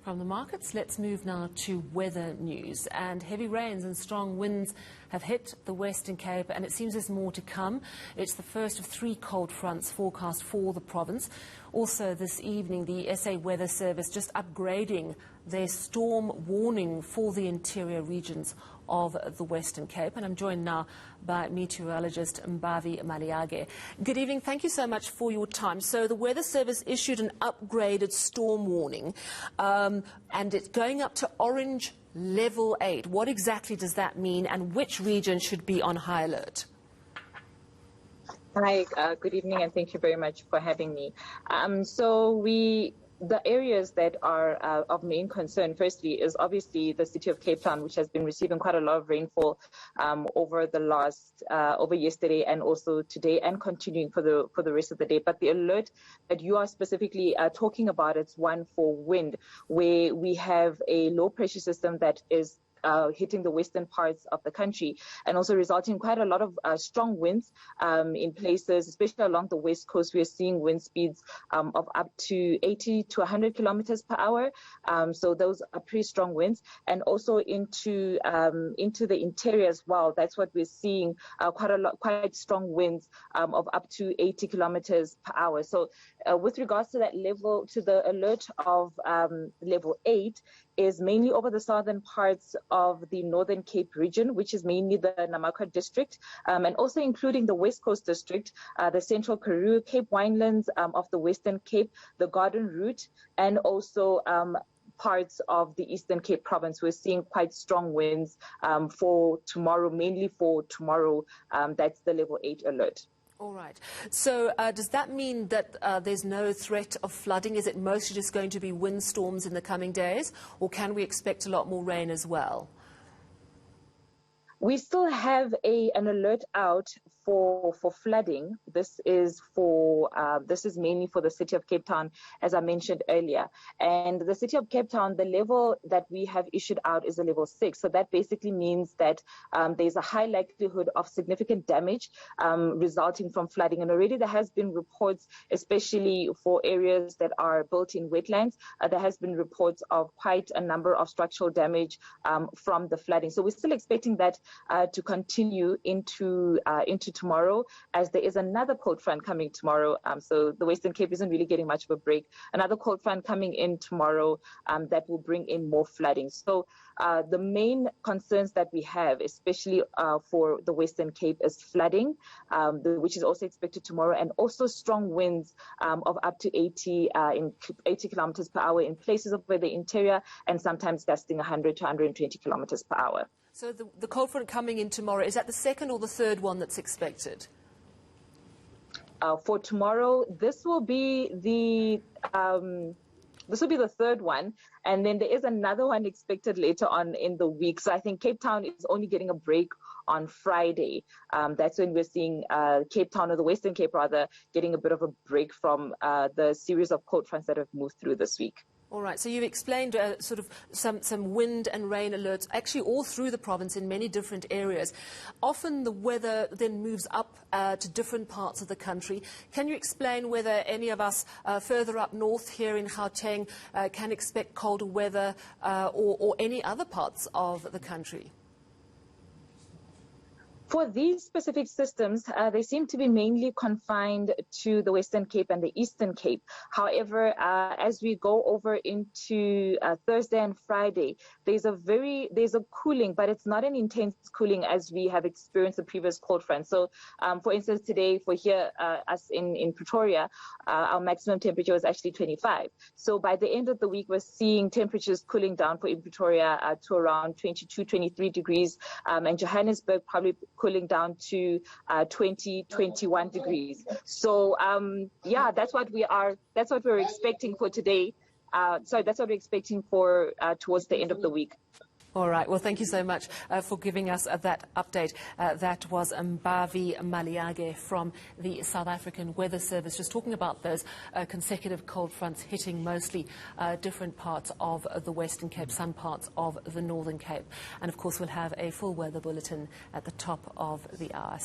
From the markets, let's move now to weather news. And heavy rains and strong winds have hit the Western Cape, and it seems there's more to come. It's the first of 3 cold fronts forecast for the province. Also this evening, the SA Weather Service just upgrading their storm warning for the interior regions of the Western Cape. And I'm joined now by meteorologist Mbavhi Maliage. Good evening. Thank you so much for your time. So the Weather Service issued an upgraded storm warning, and it's going up to orange level 8. What exactly does that mean, and which region should be on high alert? Hi, good evening, and thank you very much for having me. The areas that are of main concern, firstly, is obviously the city of Cape Town, which has been receiving quite a lot of rainfall over yesterday and also today, and continuing for the rest of the day. But the alert that you are specifically talking about, it's one for wind, where we have a low pressure system that is hitting the western parts of the country, and also resulting in quite a lot of strong winds in places, especially along the west coast. We are seeing wind speeds of up to 80 to 100 kilometers per hour. So those are pretty strong winds, and also into the interior as well. That's what we're seeing, quite strong winds of up to 80 kilometers per hour. So with regards to that level, to the alert of level 8, is mainly over the southern parts of the Northern Cape region, which is mainly the Namaqua district, and also including the West Coast district, the Central Karoo, Cape Winelands of the Western Cape, the Garden Route, and also parts of the Eastern Cape province. We're seeing quite strong winds for tomorrow, mainly for tomorrow. That's the level 8 alert. All right. So does that mean that there's no threat of flooding? Is it mostly just going to be windstorms in the coming days, or can we expect a lot more rain as well? We still have an alert out for flooding. This is mainly for the city of Cape Town, as I mentioned earlier. And the city of Cape Town, the level that we have issued out is a level 6. So that basically means that there's a high likelihood of significant damage resulting from flooding. And already there has been reports, especially for areas that are built in wetlands, there has been reports of quite a number of structural damage from the flooding. So we're still expecting that to continue into tomorrow, as there is another cold front coming tomorrow. So the Western Cape isn't really getting much of a break. Another cold front coming in tomorrow that will bring in more flooding. So the main concerns that we have, especially for the Western Cape, is flooding, which is also expected tomorrow, and also strong winds of up to 80 kilometers per hour in places of the interior, and sometimes gusting 100 to 120 kilometers per hour. So the cold front coming in tomorrow, is that the second or the third one that's expected? For tomorrow, this will be the third one, and then there is another one expected later on in the week. So I think Cape Town is only getting a break on Friday. That's when we're seeing Cape Town, or the Western Cape rather, getting a bit of a break from the series of cold fronts that have moved through this week. All right, so you've explained sort of some wind and rain alerts, actually all through the province in many different areas. Often the weather then moves up to different parts of the country. Can you explain whether any of us further up north here in Gauteng can expect colder weather, or any other parts of the country? For these specific systems, they seem to be mainly confined to the Western Cape and the Eastern Cape. However, as we go over into Thursday and Friday, there's a cooling, but it's not an intense cooling as we have experienced the previous cold front. So, for instance, today for here, us in Pretoria, our maximum temperature was actually 25. So by the end of the week, we're seeing temperatures cooling down for in Pretoria to around 22, 23 degrees, and Johannesburg probably cooling down to 20, 21 degrees. So yeah, that's what we're expecting for today. That's what we're expecting for towards the end of the week. All right. Well, thank you so much for giving us that update. That was Mbavhi Maliage from the South African Weather Service, just talking about those consecutive cold fronts hitting mostly different parts of the Western Cape, some parts of the Northern Cape. And, of course, we'll have a full weather bulletin at the top of the hour.